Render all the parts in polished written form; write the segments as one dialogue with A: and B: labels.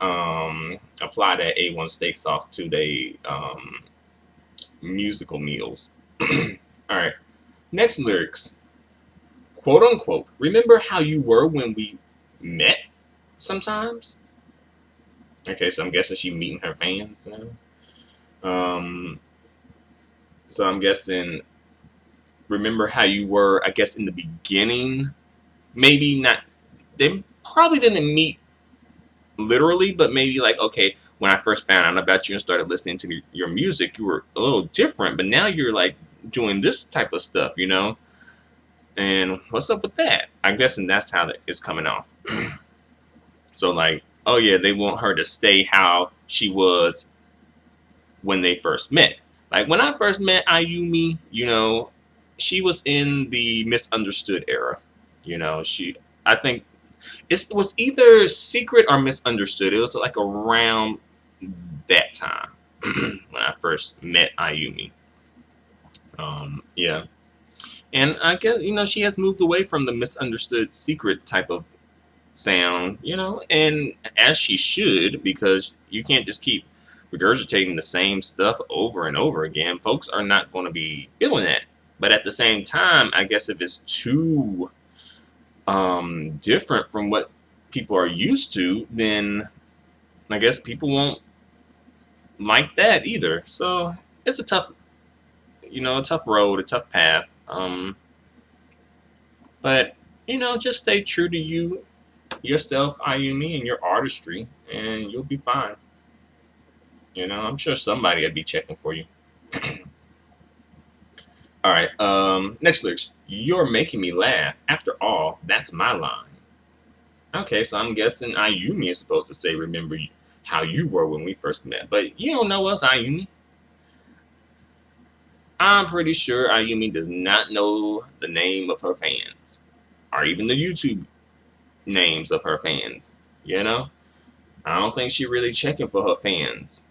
A: apply that A1 steak sauce to their musical meals. All right. Next lyrics, quote unquote. Remember how you were when we met sometimes? Okay, so I'm guessing she meeting her fans now. So I'm guessing, remember how you were, I guess, in the beginning? Maybe not, they probably didn't meet literally, but maybe like, okay, when I first found out about you and started listening to your music, you were a little different, but now you're like doing this type of stuff, you know? And what's up with that? I'm guessing that's how it's coming off. So like, oh yeah, they want her to stay how she was when they first met. Like when I first met Ayumi, you know, she was in the misunderstood era. You know, I think it was either secret or misunderstood. It was like around that time when I first met Ayumi. Yeah. And I guess, you know, she has moved away from the misunderstood secret type of sound, you know, and as she should, because you can't just keep regurgitating the same stuff over and over again. Folks are not going to be feeling that. But at the same time, I guess if it's too different from what people are used to, then I guess people won't like that either. So it's a tough, you know, a tough road, a tough path. But you know, just stay true to yourself, Ayumi, and your artistry, and you'll be fine. You know, I'm sure somebody will be checking for you. All right. Next lyrics. You're making me laugh. After all, that's my line. Okay, so I'm guessing Ayumi is supposed to say, "Remember how you were when we first met," but you don't know us, Ayumi. I'm pretty sure Ayumi does not know the name of her fans, or even the YouTube names of her fans. You know, I don't think she really checking for her fans.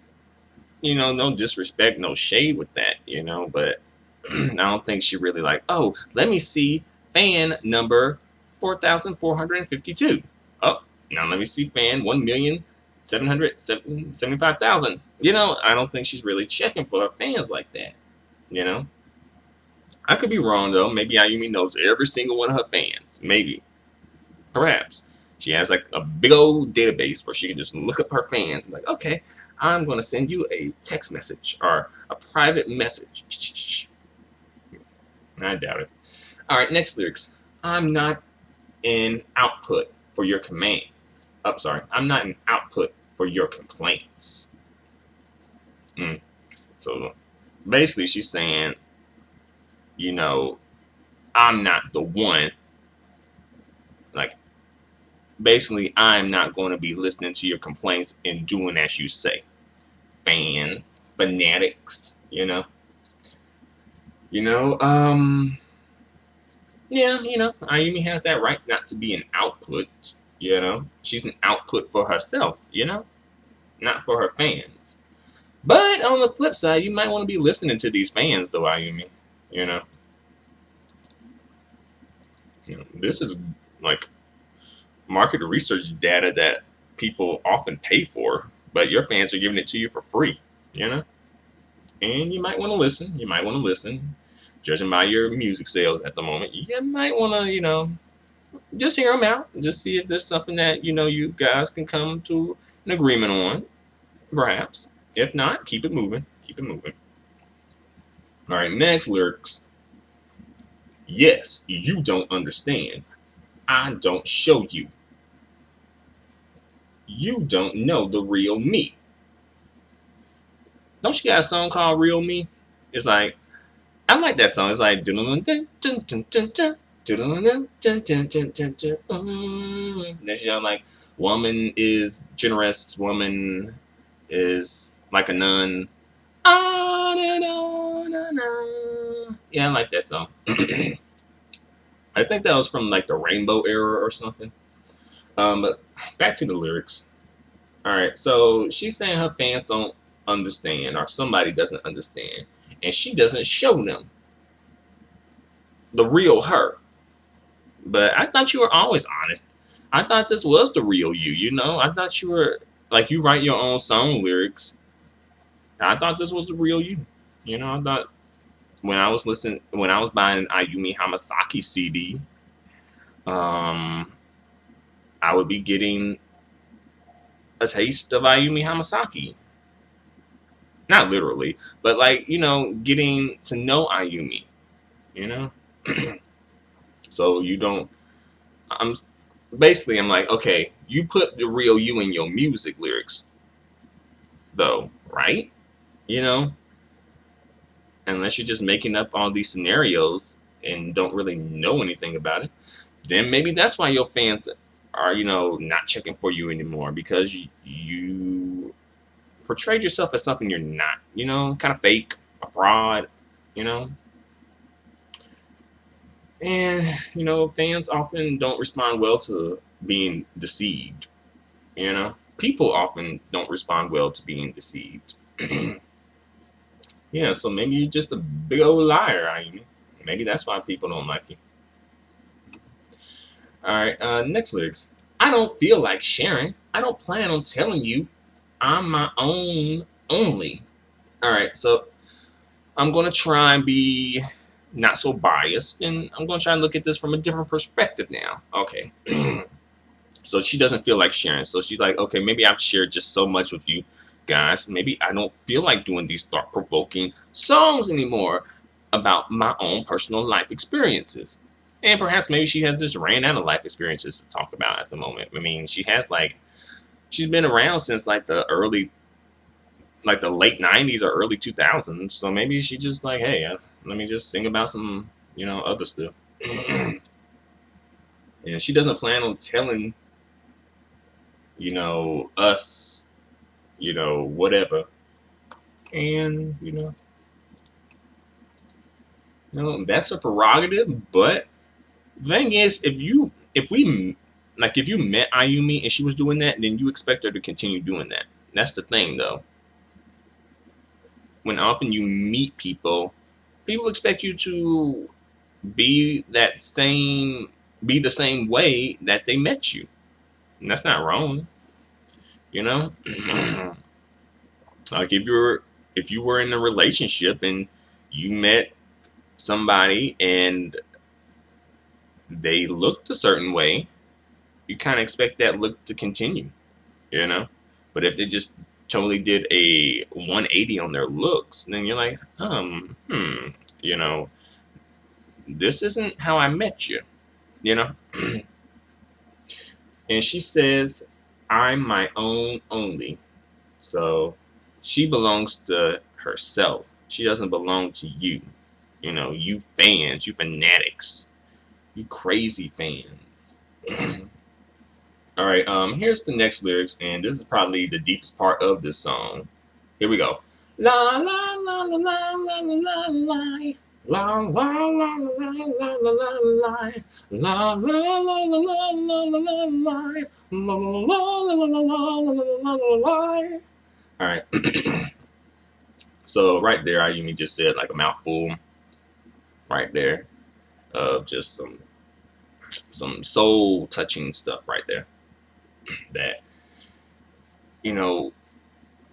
A: You know, no disrespect, no shade with that. You know, but I don't think she really like. Oh, let me see fan number 4,452. Oh, now let me see fan 1,775,000. You know, I don't think she's really checking for her fans like that. You know, I could be wrong though. Maybe Ayumi knows every single one of her fans. Maybe, perhaps she has like a big old database where she can just look up her fans and be like, okay, I'm going to send you a text message or a private message. I doubt it. All right, next lyrics. I'm not an output for your commands. Sorry. I'm not an output for your complaints. So basically, she's saying, you know, I'm not the one. Like, basically, I'm not going to be listening to your complaints and doing as you say. Fans, fanatics, you know. You know, yeah, you know, Ayumi has that right not to be an output, you know. She's an output for herself, you know, not for her fans. But on the flip side, you might want to be listening to these fans, though, Ayumi, you know. This is like market research data that people often pay for, but your fans are giving it to you for free, you know. And you might want to listen. You might want to listen. Judging by your music sales at the moment, you might want to, you know, just hear them out. Just see if there's something that, you know, you guys can come to an agreement on, perhaps. If not, keep it moving. Keep it moving. All right, next lyrics. Yes, you don't understand. I don't show you. You don't know the real me. Don't you got a song called Real Me? It's like, I like that song. It's like, then she's like, woman is generous, woman is like a nun. Ah, na, na, na, na. Yeah, I like that song. I think that was from like the Rainbow era or something. But back to the lyrics. All right, so she's saying her fans don't understand, or somebody doesn't understand, and she doesn't show them the real her. But I thought you were always honest. I thought this was the real you. You know, I thought you were like you write your own song lyrics. I thought this was the real you. You know, I thought when I was buying an Ayumi Hamasaki CD, um, I would be getting a taste of Ayumi Hamasaki. Not literally, but like, getting to know Ayumi, you know? So you don't, I'm basically, I'm like, okay, you put the real you in your music lyrics, though, right? You know, unless you're just making up all these scenarios and don't really know anything about it, then maybe that's why your fans are, not checking for you anymore because you portrayed yourself as something you're not, kind of fake, a fraud, you know. And, fans often don't respond well to being deceived, People often don't respond well to being deceived. Yeah, so maybe you're just a big old liar, maybe that's why people don't like you. All right, next lyrics. I don't feel like sharing. I don't plan on telling you I'm my own only. All right, so I'm going to try and be not so biased, and I'm going to try and look at this from a different perspective now. Okay. So she doesn't feel like sharing. So she's like, okay, maybe I've shared just so much with you guys. Maybe I don't feel like doing these thought-provoking songs anymore about my own personal life experiences. And perhaps maybe she has just ran out of life experiences to talk about at the moment. I mean, she's been around since like the late 90s or early 2000s. So maybe she just like, hey, let me just sing about some, other stuff. And she doesn't plan on telling, us, whatever. And, that's a prerogative. But the thing is, if you met Ayumi and she was doing that, then you expect her to continue doing that. That's the thing, though. When often you meet people expect you to be be the same way that they met you. And that's not wrong, you know? Like if you were in a relationship and you met somebody and they looked a certain way, you kind of expect that look to continue, you know? But if they just totally did a 180 on their looks, then you're like, you know, this isn't how I met you, you know? And she says, I'm my own only. So she belongs to herself. She doesn't belong to you. You fans, you fanatics, you crazy fans. All right, here's the next lyrics, and this is probably the deepest part of this song. Here we go. La la la la la la la la. La la la la la la la la. La la la la la la la la la. La la la la la la la. All right. So right there, Ayumi just said like a mouthful. Right there, of just some soul touching stuff right there. That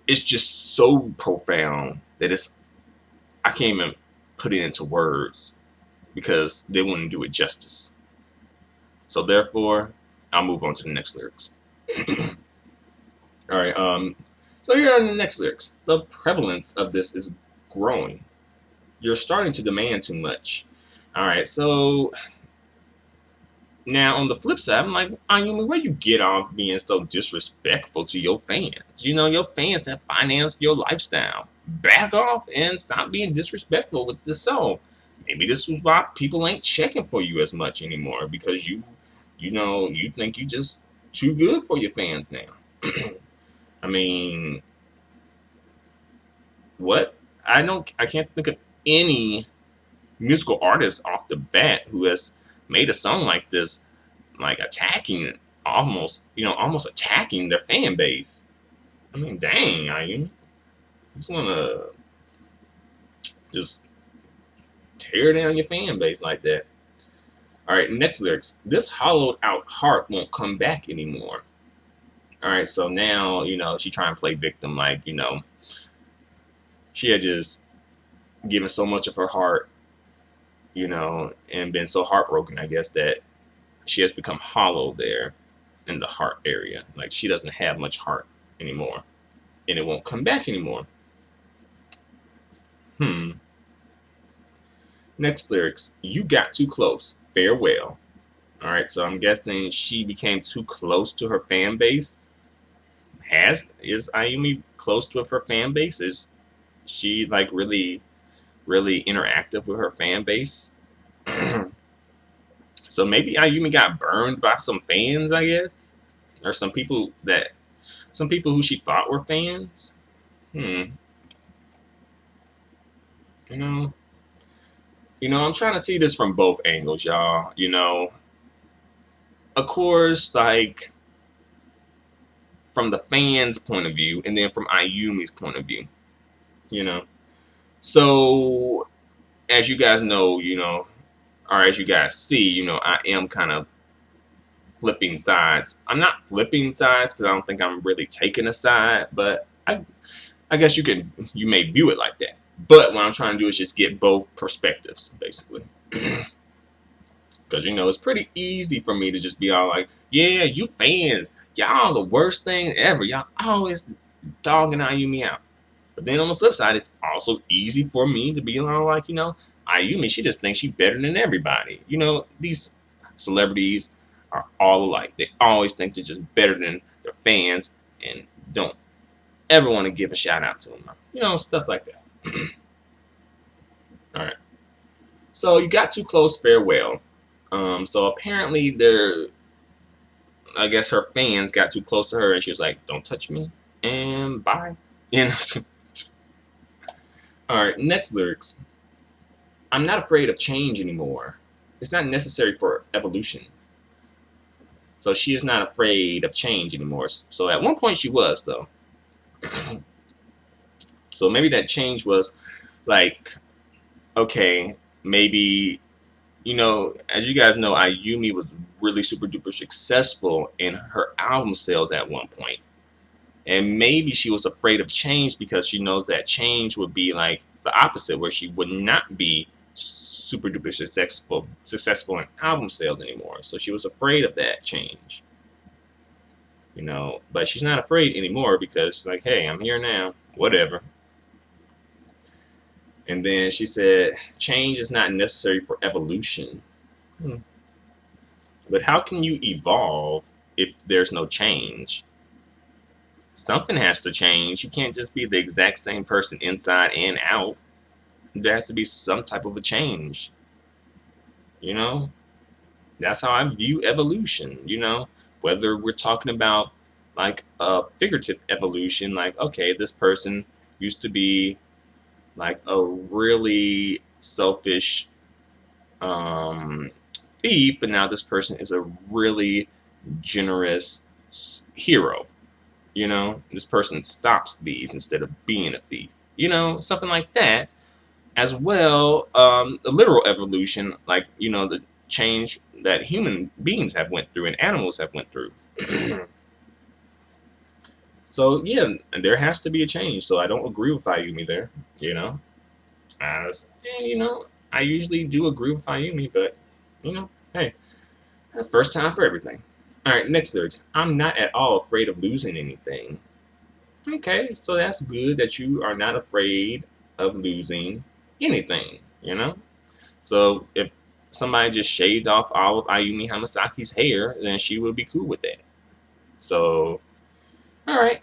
A: it's just so profound that I can't even put it into words because they wouldn't do it justice. So therefore, I'll move on to the next lyrics. All right. So here are the next lyrics. The prevalence of this is growing. You're starting to demand too much. All right. So now on the flip side, I'm like, Ayumi, where you get off being so disrespectful to your fans? Your fans have financed your lifestyle. Back off and stop being disrespectful with the song. Maybe this is why people ain't checking for you as much anymore because you think you just too good for your fans now. I mean, what? I can't think of any musical artist off the bat who has made a song like this, like attacking almost attacking their fan base. I mean, dang, I just want to just tear down your fan base like that. All right, next lyrics. This hollowed out heart won't come back anymore. All right, so now, she trying to play victim, like, she had just given so much of her heart, and been so heartbroken, I guess, that she has become hollow there in the heart area. Like, she doesn't have much heart anymore, and it won't come back anymore. Next lyrics. You got too close. Farewell. All right, so I'm guessing she became too close to her fan base. Is Ayumi close to her fan base? Is she like really, really interactive with her fan base? So maybe Ayumi got burned by some fans, I guess, or some people who she thought were fans. Hmm. You know, I'm trying to see this from both angles, y'all. Of course, like from the fans' point of view, and then from Ayumi's point of view. You know, so as you guys know, or as you guys see, I am kind of flipping sides. I'm not flipping sides because I don't think I'm really taking a side, but I guess you may view it like that. But what I'm trying to do is just get both perspectives, basically. Because, it's pretty easy for me to just be all like, yeah, you fans, y'all the worst thing ever. Y'all always dogging Ayumi out. But then on the flip side, it's also easy for me to be all like, Ayumi, she just thinks she's better than everybody. These celebrities are all alike. They always think they're just better than their fans and don't ever want to give a shout out to them. Stuff like that. All right. So you got too close, farewell. So apparently I guess her fans got too close to her and she was like, don't touch me and bye. All right, next lyrics. I'm not afraid of change anymore. It's not necessary for evolution. So she is not afraid of change anymore. So at one point she was, though. So maybe that change was like, okay, maybe, as you guys know, Ayumi was really super duper successful in her album sales at one point. And maybe she was afraid of change because she knows that change would be like the opposite, where she would not be super duper successful in album sales anymore. So she was afraid of that change. But she's not afraid anymore because, like, hey, I'm here now. Whatever. And then she said, change is not necessary for evolution. But how can you evolve if there's no change? Something has to change. You can't just be the exact same person inside and out. There has to be some type of a change. That's how I view evolution. Whether we're talking about like a figurative evolution, like, okay, this person used to be like a really selfish thief, but now this person is a really generous hero. This person stops thieves instead of being a thief. Something like that. As well, the literal evolution, like, the change that human beings have went through and animals have went through. So yeah, there has to be a change. So I don't agree with Ayumi there. I usually do agree with Ayumi, but hey, first time for everything. All right, next lyrics. I'm not at all afraid of losing anything. Okay, so that's good that you are not afraid of losing anything. So if somebody just shaved off all of Ayumi Hamasaki's hair, then she would be cool with that. So, all right,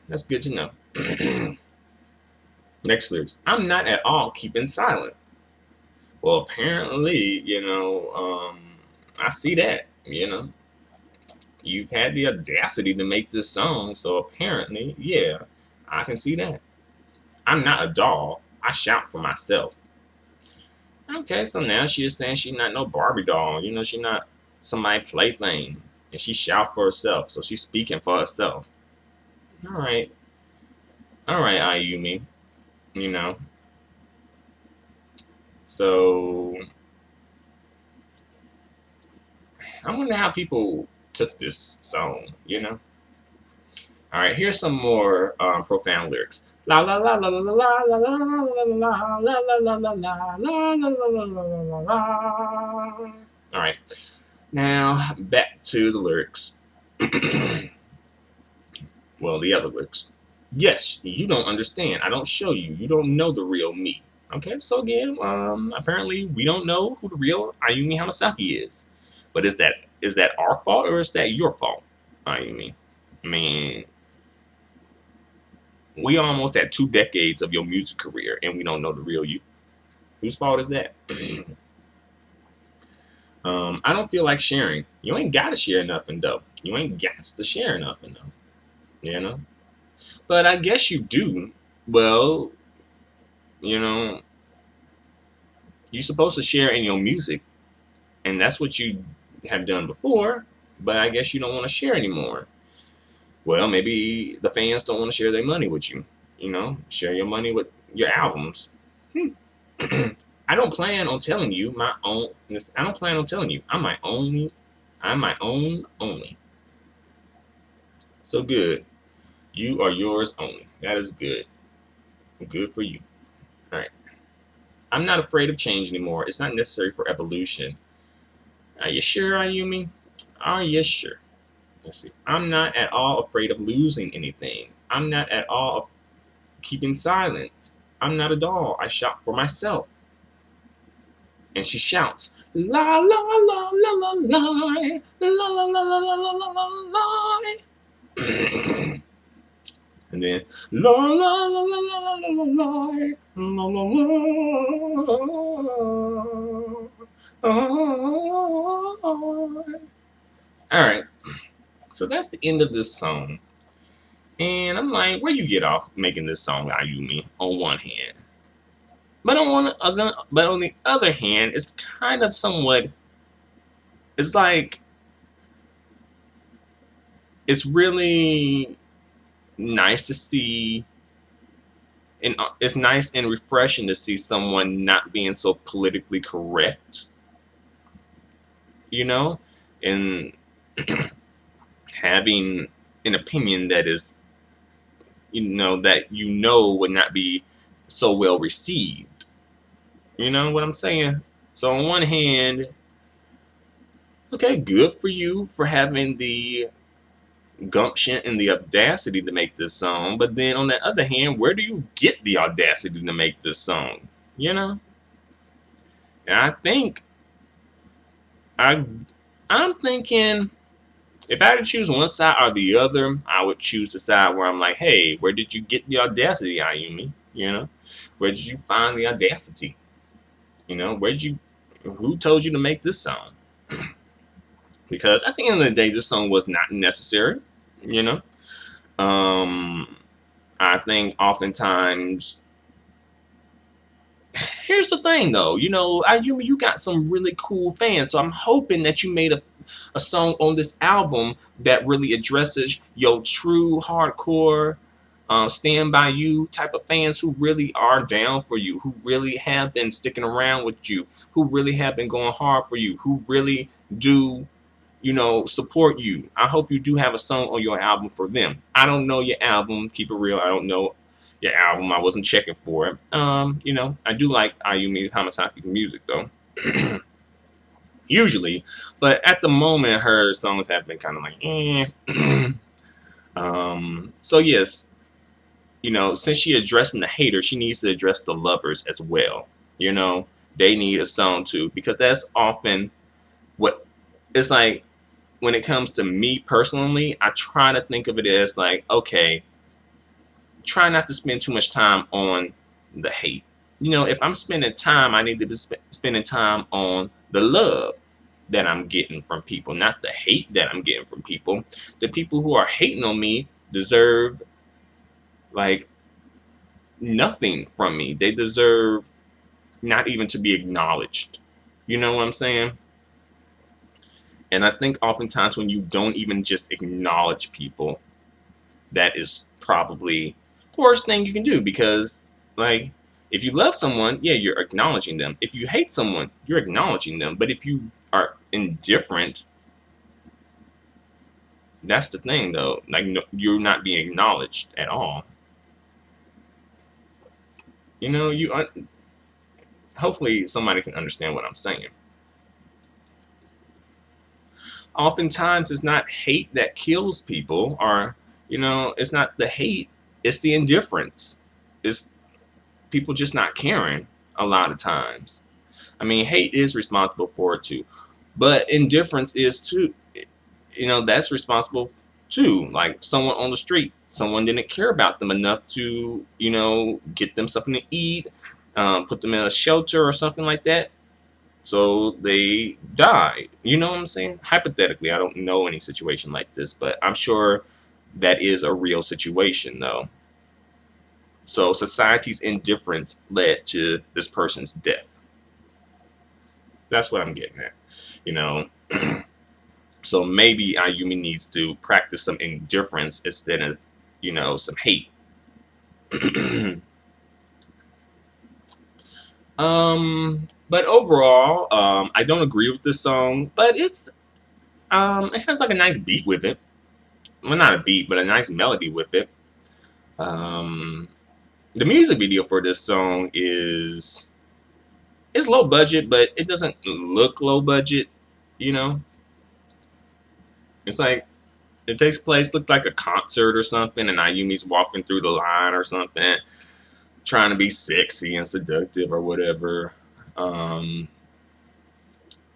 A: that's good to know. Next lyrics. I'm not at all keeping silent. Well, apparently, I see that, You've had the audacity to make this song, so apparently, yeah, I can see that. I'm not a doll. I shout for myself. Okay, so now she is saying she's not no Barbie doll. She's not somebody plaything. And she shout for herself, so she's speaking for herself. All right. All right, Ayumi. So I wonder how people took this song, All right, here's some more profound lyrics. La la la la la la la la la la la la la la la la. All right, now back to the lyrics. Well, the other lyrics. Yes, you don't understand. I don't show you. You don't know the real me. Okay, so again, apparently we don't know who the real Ayumi Hamasaki is. But is that our fault or is that your fault, Ayumi? I mean, we almost at 2 decades of your music career and we don't know the real you. Whose fault is that? I don't feel like sharing. You ain't gotta share nothing though. You ain't got to share nothing though. You know? But I guess you do. Well, you know, you're supposed to share in your music, and that's what you have done before, but I guess you don't want to share anymore. Well, maybe the fans don't want to share their money with you. Share your money with your albums. I don't plan on telling you my own. I don't plan on telling you. I'm my own only. So good. You are yours only. That is good. Good for you. All right. I'm not afraid of change anymore. It's not necessary for evolution. Are you sure, Ayumi? Are you sure? Let's see. I'm not at all afraid of losing anything. I'm not at all of keeping silent. I'm not a doll. I shout for myself. And she shouts, la la la la la la la la la la la la la. And then la la la la la la la la la la. All right, so that's the end of this song, and I'm like, where you get off making this song, Ayumi? On one hand, but on the other hand, it's kind of somewhat. It's like it's really nice to see, and it's nice and refreshing to see someone not being so politically correct, and having an opinion that is, would not be so well received. You know what I'm saying? So on one hand, okay, good for you for having the gumption and the audacity to make this song, but then on the other hand, where do you get the audacity to make this song? And I think I'm thinking if I had to choose one side or the other, I would choose the side where I'm like, hey, where did you get the audacity, Ayumi? Where did you find the audacity? Who told you to make this song? Because at the end of the day, this song was not necessary. I think oftentimes, here's the thing though, Ayumi, you got some really cool fans, so I'm hoping that you made a song on this album that really addresses your true hardcore, stand by you type of fans who really are down for you, who really have been sticking around with you, who really have been going hard for you, who really do support you. I hope you do have a song on your album for them. I don't know your album, keep it real. I don't know your album. I wasn't checking for it. I do like Ayumi Hamasaki's music though. Usually, but at the moment her songs have been kind of like so yes, since she addressing the haters, she needs to address the lovers as well. They need a song too, because that's often what it's like. When it comes to me personally, I try to think of it as like, okay, try not to spend too much time on the hate. If I'm spending time, I need to be spending time on the love that I'm getting from people, not the hate that I'm getting from people. The people who are hating on me deserve like nothing from me. They deserve not even to be acknowledged. You know what I'm saying? And I think oftentimes when you don't even just acknowledge people, that is probably the worst thing you can do, because like if you love someone, yeah, you're acknowledging them. If you hate someone, you're acknowledging them. But if you are indifferent, That's the thing, though. Like, no, you're not being acknowledged at all. You know, hopefully somebody can understand what I'm saying. Oftentimes, it's not hate that kills people, or it's not the hate, it's the indifference. It's people just not caring a lot of times. I mean, hate is responsible for it too, but indifference is too. That's responsible too. Like someone on the street, someone didn't care about them enough to get them something to eat, put them in a shelter or something like that, so they die. You know what I'm saying? Hypothetically, I don't know any situation like this, but I'm sure that is a real situation though. So society's indifference led to this person's death. That's what I'm getting at. You know, so maybe Ayumi needs to practice some indifference instead of, some hate. But overall, I don't agree with this song, but it has like a nice beat with it. Well, not a beat, but a nice melody with it. Um, the music video for this song is low budget, but it doesn't look low budget. You know, it's like it takes place, looked like a concert or something, and Ayumi's walking through the line or something, trying to be sexy and seductive or whatever.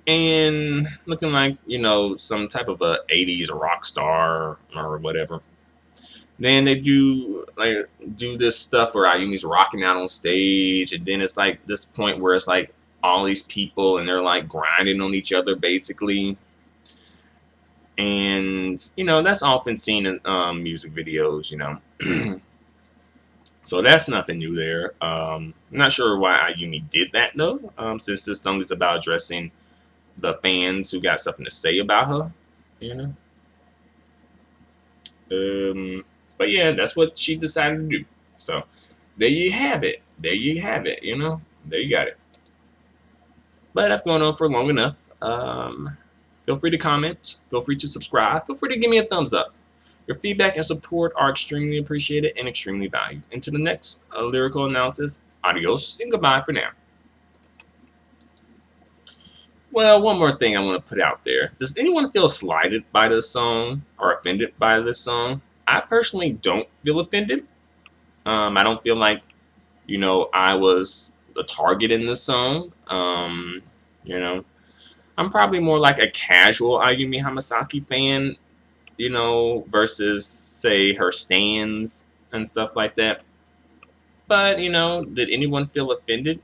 A: And looking like, some type of a 80s rock star or whatever. Then they do this stuff where Ayumi's rocking out on stage, and then it's like this point where it's like all these people and they're like grinding on each other basically. And that's often seen in music videos, so that's nothing new there. I'm not sure why Ayumi did that though, since this song is about addressing the fans who got something to say about her, you know. But yeah, that's what she decided to do. So there you have it. There you have it. There you got it. But I've gone on for long enough. Feel free to comment. Feel free to subscribe. Feel free to give me a thumbs up. Your feedback and support are extremely appreciated and extremely valued. Until the next lyrical analysis, adios and goodbye for now. Well, one more thing I want to put out there. Does anyone feel slighted by this song or offended by this song? I personally don't feel offended. I don't feel like, I was the target in this song. I'm probably more like a casual Ayumi Hamasaki fan, versus, say, her stans and stuff like that. But, did anyone feel offended?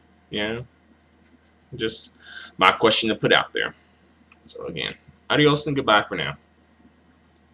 A: Just my question to put out there. So, again, adios and goodbye for now.